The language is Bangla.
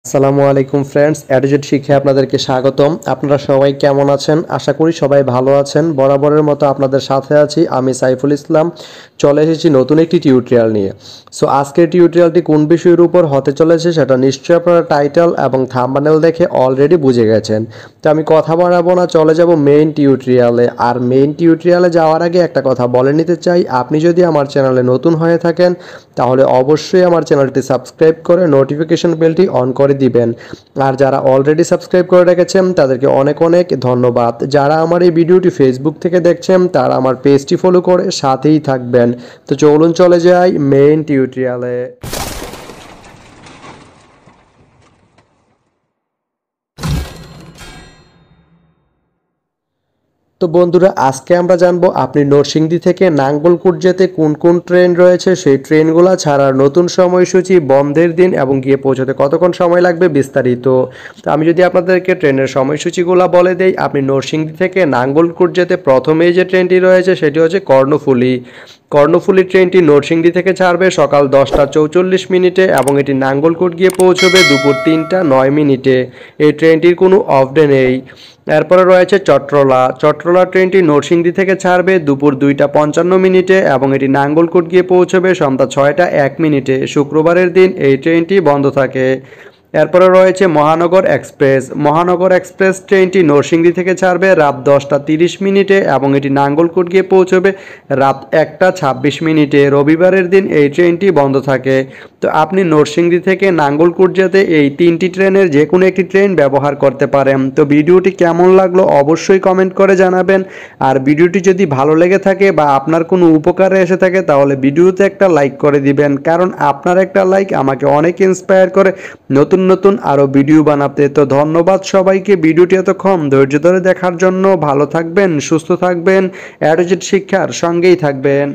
আসসালামু আলাইকুম ফ্রেন্ডস, অ্যাডুজেট শিক্ষায় আপনাদেরকে স্বাগতম। আপনারা সবাই কেমন আছেন? আশা করি সবাই ভালো আছেন। বরাবরের মতো আপনাদের সাথে আছি আমি সাইফুল ইসলাম। চলে এসেছি নতুন একটি টিউটোরিয়াল নিয়ে। সো আজকের টিউটোরিয়ালটি কোন বিষয়ের উপর হতে চলেছে সেটা নিশ্চয়ই আপনারা টাইটেল এবং থাম্বনেল দেখে অলরেডি বুঝে গেছেন। তো আমি কথা বাড়াবো না, চলে যাব মেইন টিউটোরিয়ালে। আর মেইন টিউটোরিয়ালে যাওয়ার আগে একটা কথা বলে নিতে চাই, আপনি যদি আমার চ্যানেলে নতুন হয়ে থাকেন তাহলে অবশ্যই আমার চ্যানেলটি সাবস্ক্রাইব করে নোটিফিকেশন বেলটি অন করে দিবেন। আর যারা অলরেডি সাবস্ক্রাইব করে রেখেছেন তাদেরকে অনেক অনেক ধন্যবাদ। যারা আমার এই ভিডিওটি ফেসবুক থেকে দেখছেন তারা আমার পেজটি ফলো করে সাথেই থাকবেন। তো চলুন চলে যাই মেইন টিউটোরিয়ালে। তো বন্ধুরা, আজকে আমরা জানবো আপনি নরসিংদী থেকে নাঙ্গলকোট যেতে কোন কোন ট্রেন রয়েছে, সেই ট্রেনগুলো ছাড়ার নতুন সময়সূচি, বন্ধের দিন এবং গিয়ে পৌঁছতে কতক্ষণ সময় লাগবে বিস্তারিত। তো আমি যদি আপনাদেরকে ট্রেনের সময়সূচিগুলো বলে দেই, আপনি নরসিংদী থেকে নাঙ্গলকোট যেতে প্রথমেই যে ট্রেনটি রয়েছে সেটি হচ্ছে কর্ণফুলী ট্রেনটি নরসিংদী থেকে ছাড়বে সকাল 10টা 44 মিনিটে এবং এটি নাঙ্গলকোট গিয়ে পৌঁছবে দুপুর 3টা 9 মিনিটে। এই ট্রেনটির কোনো অফ ডে নেই। এরপরে রয়েছে চট্টলা ট্রেনটি নরসিংদী থেকে ছাড়বে দুপুর 2টা 55 মিনিটে এবং এটি নাঙ্গলকোট গিয়ে পৌঁছবে সন্ধ্যা 6টা 1 মিনিটে। শুক্রবারের দিন এই ট্রেনটি বন্ধ থাকে। এরপরে রয়েছে মহানগর এক্সপ্রেস ট্রেনটি নরসিংদী থেকে ছাড়বে রাত 10টা 30 মিনিটে এবং এটি নাঙ্গলকোট গিয়ে পৌঁছবে রাত 1টা 26 মিনিটে। রবিবারের দিন এই ট্রেনটি বন্ধ থাকে। তো আপনি নরসিংদী থেকে নাঙ্গলকোট যেতে এই তিনটি ট্রেনের যে কোনো একটি ট্রেন ব্যবহার করতে পারেন। তো ভিডিওটি কেমন লাগলো অবশ্যই কমেন্ট করে জানাবেন। আর ভিডিওটি যদি ভালো লেগে থাকে বা আপনার কোনো উপকারে এসে থাকে তাহলে ভিডিওতে একটা লাইক করে দিবেন, কারণ আপনার একটা লাইক আমাকে অনেক ইন্সপায়ার করে নতুন নতুন আরও ভিডিও বানাতে। তো ধন্যবাদ সবাইকে ভিডিওটি এতক্ষণ ধৈর্য ধরে দেখার জন্য। ভালো থাকবেন, সুস্থ থাকবেন, অ্যাডুজেট শিক্ষার সঙ্গেই থাকবেন।